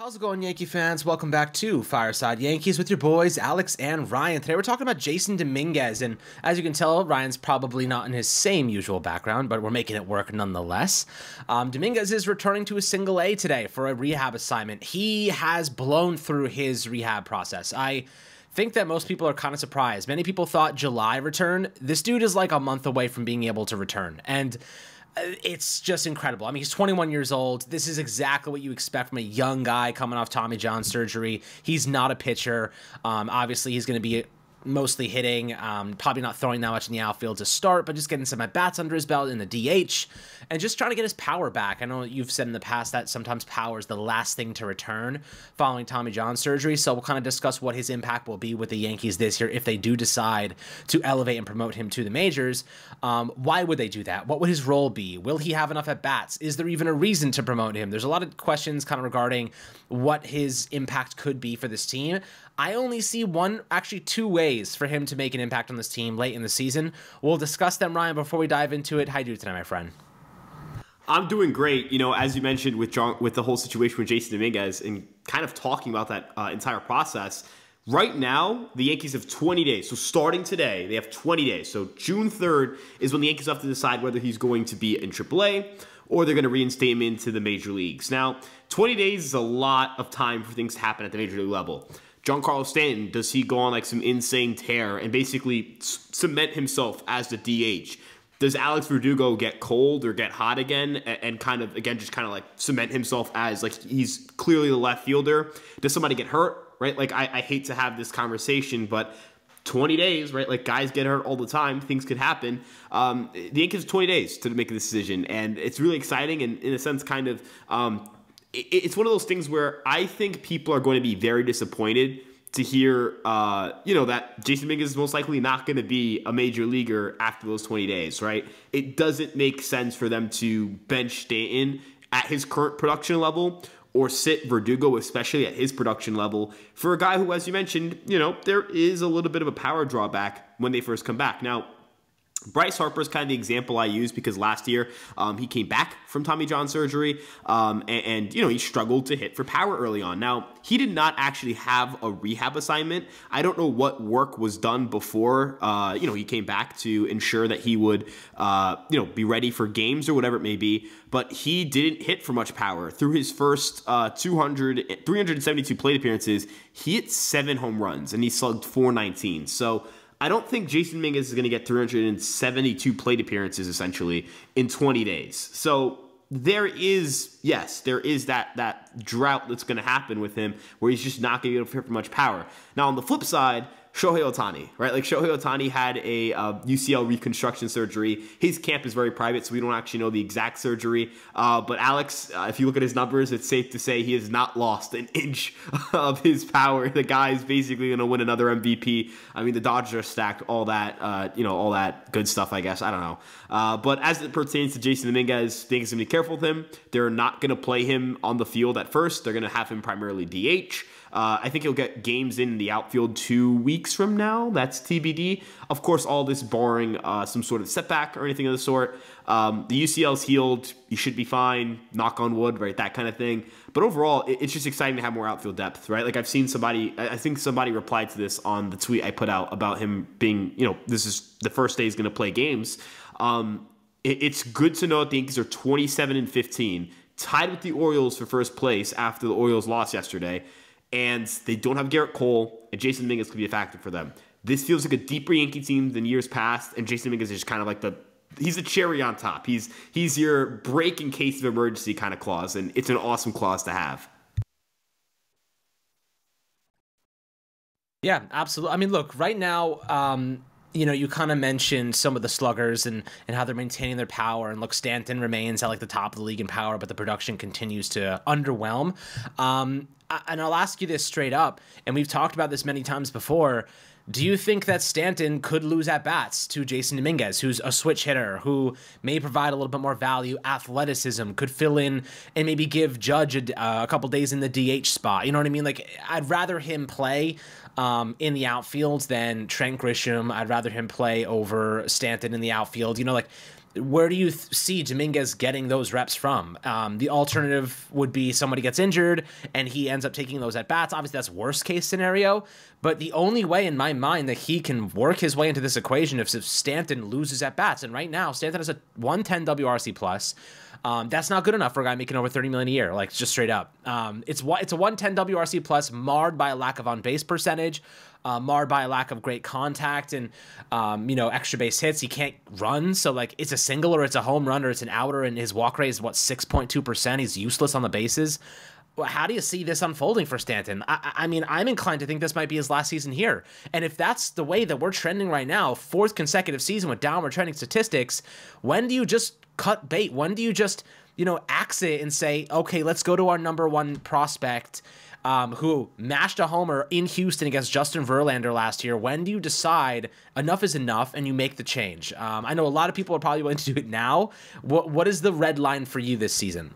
How's it going, Yankee fans? Welcome back to Fireside Yankees with your boys, Alex and Ryan. Today we're talking about Jasson Dominguez, and as you can tell, Ryan's probably not in his same usual background, but we're making it work nonetheless. Dominguez is returning to a single A today for a rehab assignment. He has blown through his rehab process. I think that most people are kind of surprised. Many people thought July return. This dude is like a month away from being able to return, and it's just incredible. I mean, he's 21 years old. This is exactly what you expect from a young guy coming off Tommy John surgery. He's not a pitcher. Obviously, he's going to be mostly hitting, probably not throwing that much in the outfield to start, but just getting some at-bats under his belt in the DH and just trying to get his power back. I know you've said in the past that sometimes power is the last thing to return following Tommy John surgery, so we'll kind of discuss what his impact will be with the Yankees this year if they do decide to elevate and promote him to the majors. Why would they do that? What would his role be? Will he have enough at-bats? Is there even a reason to promote him? There's a lot of questions kind of regarding what his impact could be for this team. I only see actually two ways for him to make an impact on this team late in the season. We'll discuss them, Ryan, before we dive into it. How you doing tonight, my friend? I'm doing great. You know, as you mentioned with the whole situation with Jasson Dominguez and kind of talking about that entire process, right now, the Yankees have 20 days. So starting today, they have 20 days. So June 3rd is when the Yankees have to decide whether he's going to be in AAA or they're going to reinstate him into the major leagues. Now, 20 days is a lot of time for things to happen at the major league level. Giancarlo Stanton, does he go on like some insane tear and basically cement himself as the DH? Does Alex Verdugo get cold or get hot again and kind of, again, just kind of like cement himself as like he's clearly the left fielder? Does somebody get hurt, right? Like I hate to have this conversation, but 20 days, right? Like guys get hurt all the time. Things could happen. The Yankees have 20 days to make a decision, and it's really exciting and in a sense kind of it's one of those things where I think people are going to be very disappointed to hear, that Jasson Dominguez is most likely not going to be a major leaguer after those 20 days, right? It doesn't make sense for them to bench Stanton at his current production level or sit Verdugo, especially at his production level, for a guy who, as you mentioned, there is a little bit of a power drawback when they first come back. Now, Bryce Harper is kind of the example I use because last year he came back from Tommy John surgery and he struggled to hit for power early on. Now, he did not actually have a rehab assignment. I don't know what work was done before, he came back to ensure that he would, be ready for games or whatever it may be, but he didn't hit for much power. Through his first 372 plate appearances, he hit 7 home runs and he slugged .419. So I don't think Jasson Dominguez is going to get 372 plate appearances, essentially, in 20 days. So there is that drought that's going to happen with him where he's just not going to be able to hit for much power. Now, on the flip side, Shohei Ohtani, right? Like Shohei Ohtani had a UCL reconstruction surgery. His camp is very private, so we don't actually know the exact surgery. But Alex, if you look at his numbers, it's safe to say he has not lost an inch of his power. The guy is basically going to win another MVP. I mean, the Dodgers are stacked, all that, all that good stuff, I guess. I don't know. But as it pertains to Jasson Dominguez, I think it's going to be careful with him. They're not going to play him on the field at first. They're going to have him primarily DH. I think he'll get games in the outfield 2 weeks from now. That's TBD. Of course, all this barring some sort of setback or anything of the sort. The UCL's healed. You should be fine. Knock on wood, right? That kind of thing. But overall, it's just exciting to have more outfield depth, right? Like I've seen somebody, I think somebody replied to this on the tweet I put out about him being, this is the first day he's going to play games. It's good to know that the Yankees are 27-15, tied with the Orioles for first place after the Orioles lost yesterday. And they don't have Garrett Cole, and Jasson Dominguez could be a factor for them. This feels like a deeper Yankee team than years past, and Jasson Dominguez is just kind of like he's a cherry on top. He's your break in case of emergency kind of clause, and it's an awesome clause to have. Yeah, absolutely. I mean, look, right now, you kind of mentioned some of the sluggers and how they're maintaining their power. And look, Stanton remains at like the top of the league in power, but the production continues to underwhelm. And I'll ask you this straight up, and we've talked about this many times before. Do you think that Stanton could lose at-bats to Jasson Dominguez, who's a switch hitter, who may provide a little bit more value, athleticism, could fill in and maybe give Judge a couple days in the DH spot? You know what I mean? Like, I'd rather him play in the outfield than Trent Grisham. I'd rather him play over Stanton in the outfield. where do you see Dominguez getting those reps from? The alternative would be somebody gets injured and he ends up taking those at bats. Obviously, that's worst case scenario. But the only way in my mind that he can work his way into this equation is if Stanton loses at bats. And right now, Stanton has a 110 WRC plus. That's not good enough for a guy making over $30 million a year, like just straight up. It's a 110 WRC plus marred by a lack of on base percentage, marred by a lack of great contact and extra base hits. He can't run, so like it's a single or it's a home run or it's an outer, and his walk rate is 6.2%. He's useless on the bases. How do you see this unfolding for Stanton? I mean, I'm inclined to think this might be his last season here. And if that's the way that we're trending right now, 4th consecutive season with downward trending statistics, when do you just cut bait? When do you just, axe it and say, okay, let's go to our number 1 prospect who mashed a homer in Houston against Justin Verlander last year? When do you decide enough is enough and you make the change? I know a lot of people are probably willing to do it now. What is the red line for you this season?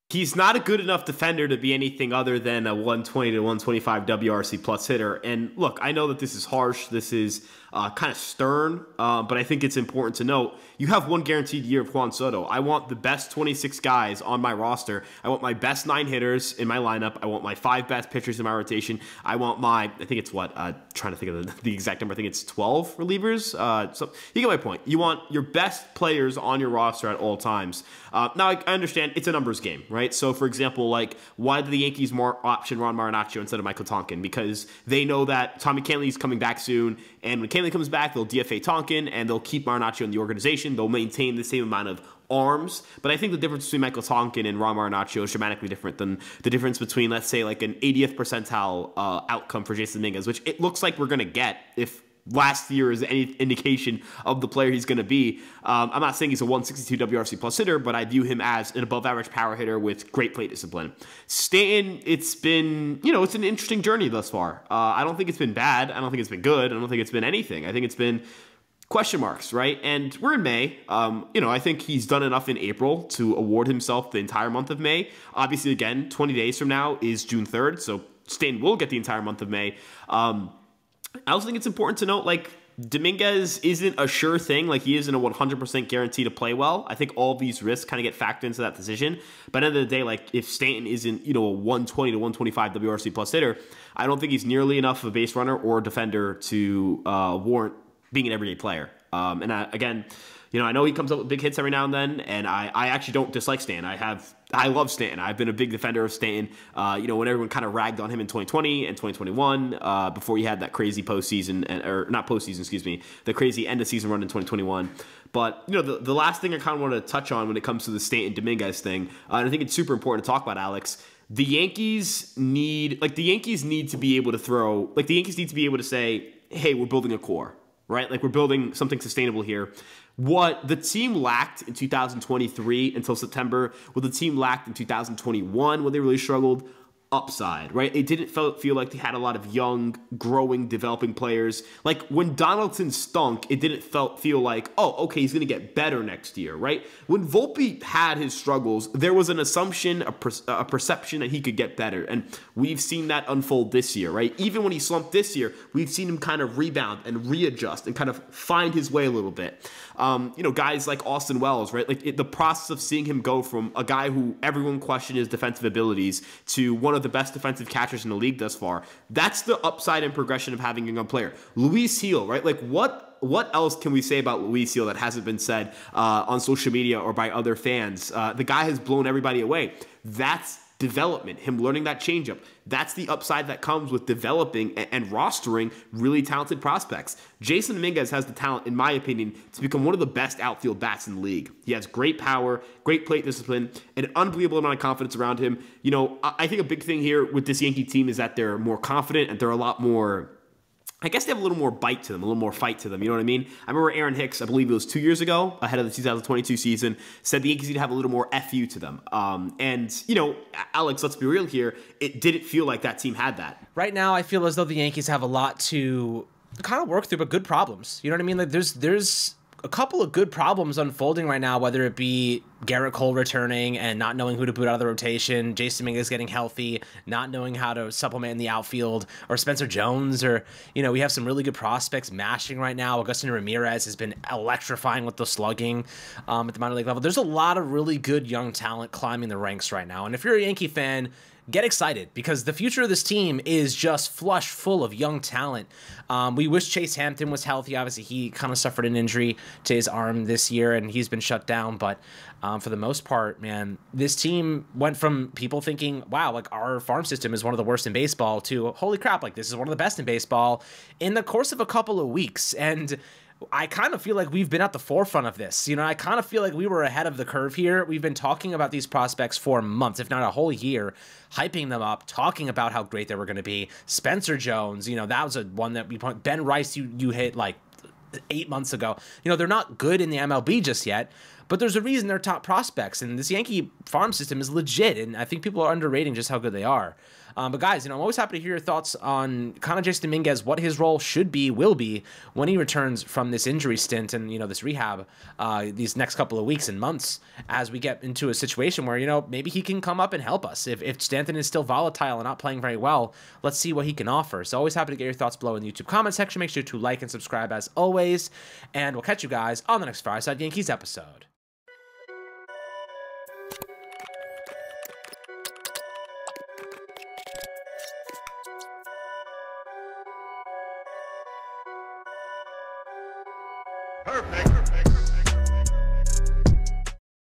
He's not a good enough defender to be anything other than a 120 to 125 WRC plus hitter. And look, I know that this is harsh. This is kind of stern, but I think it's important to note you have one guaranteed year of Juan Soto. I want the best 26 guys on my roster. I want my best 9 hitters in my lineup. I want my 5 best pitchers in my rotation. I want my, I think it's trying to think of the exact number. I think it's 12 relievers. So you get my point. You want your best players on your roster at all times. Now, I understand it's a numbers game, right? So, for example, like, why did the Yankees option Ron Marinaccio instead of Michael Tonkin? Because they know that Tommy Kahnle's coming back soon, and when Kahnle comes back, they'll DFA Tonkin, and they'll keep Marinaccio in the organization. They'll maintain the same amount of arms, but I think the difference between Michael Tonkin and Ron Marinaccio is dramatically different than the difference between, let's say, like an 80th percentile outcome for Jason Dominguez, which it looks like we're going to get if last year is any indication of the player he's going to be. I'm not saying he's a 162 WRC plus hitter, but I view him as an above average power hitter with great plate discipline. Stanton, it's been, it's an interesting journey thus far. I don't think it's been bad. I don't think it's been good. I don't think it's been anything. I think it's been question marks, right? And we're in May. I think he's done enough in April to award himself the entire month of May. Obviously, again, 20 days from now is June 3rd, so Stanton will get the entire month of May. I also think it's important to note, like, Dominguez isn't a sure thing. Like, he isn't a 100% guarantee to play well. I think all of these risks kind of get factored into that decision. But at the end of the day, like, if Stanton isn't, a 120 to 125 WRC plus hitter, I don't think he's nearly enough of a base runner or a defender to warrant being an everyday player. Again, I know he comes up with big hits every now and then, and I actually don't dislike Stanton. I love Stanton. I've been a big defender of Stanton. When everyone kind of ragged on him in 2020 and 2021, before he had that crazy postseason, or not postseason, excuse me, the crazy end of season run in 2021. But the last thing I kind of want to touch on when it comes to the Stanton Dominguez thing, and I think it's super important to talk about, Alex. The Yankees need to be able to say, hey, we're building a core, right? Like, we're building something sustainable here. What the team lacked in 2023 until September, what the team lacked in 2021 when they really struggled, upside, right? It didn't feel like they had a lot of young, growing, developing players. Like, when Donaldson stunk, it didn't feel like, oh, okay, he's going to get better next year, right? When Volpe had his struggles, there was an assumption, a perception that he could get better. And we've seen that unfold this year, right? Even when he slumped this year, we've seen him kind of rebound and readjust and kind of find his way a little bit. Guys like Austin Wells, right? Like, the process of seeing him go from a guy who everyone questioned his defensive abilities to one of the best defensive catchers in the league thus far. That's the upside and progression of having a young player. Luis Gil, right? Like, what else can we say about Luis Gil that hasn't been said on social media or by other fans? The guy has blown everybody away. That's development, him learning that changeup. That's the upside that comes with developing and rostering really talented prospects. Jason Dominguez has the talent, in my opinion, to become one of the best outfield bats in the league. He has great power, great plate discipline, and an unbelievable amount of confidence around him. I think a big thing here with this Yankee team is that they're more confident and they're a lot more, I guess they have a little more bite to them, a little more fight to them. You know what I mean? I remember Aaron Hicks, I believe it was 2 years ago, ahead of the 2022 season, said the Yankees need to have a little more FU to them. Alex, let's be real here. It didn't feel like that team had that. Right now, I feel as though the Yankees have a lot to kind of work through, but good problems. You know what I mean? Like, there's a couple of good problems unfolding right now, whether it be Garrett Cole returning and not knowing who to put out of the rotation, Jason Dominguez getting healthy, not knowing how to supplement in the outfield, or Spencer Jones, or, we have some really good prospects mashing right now. Agustin Ramirez has been electrifying with the slugging at the minor league level. There's a lot of really good young talent climbing the ranks right now. And if you're a Yankee fan, get excited, because the future of this team is just flush full of young talent. We wish Chase Hampton was healthy. Obviously, he kind of suffered an injury to his arm this year, and he's been shut down. But for the most part, man, this team went from people thinking, wow, like our farm system is one of the worst in baseball, to holy crap, like this is one of the best in baseball in the course of a couple of weeks. And I kind of feel like we've been at the forefront of this. I kind of feel like we were ahead of the curve here. We've been talking about these prospects for months, if not a whole year, hyping them up, talking about how great they were going to be. Spencer Jones, that was one that we put. Ben Rice, you hit like 8 months ago. They're not good in the MLB just yet, but there's a reason they're top prospects, and this Yankee farm system is legit, and I think people are underrating just how good they are. But guys, I'm always happy to hear your thoughts on kind of Jason Dominguez, what his role will be when he returns from this injury stint and, this rehab these next couple of weeks and months, as we get into a situation where, maybe he can come up and help us. If Stanton is still volatile and not playing very well, let's see what he can offer. So always happy to get your thoughts below in the YouTube comment section. Make sure to like and subscribe as always, and we'll catch you guys on the next Fireside Yankees episode. Perfect.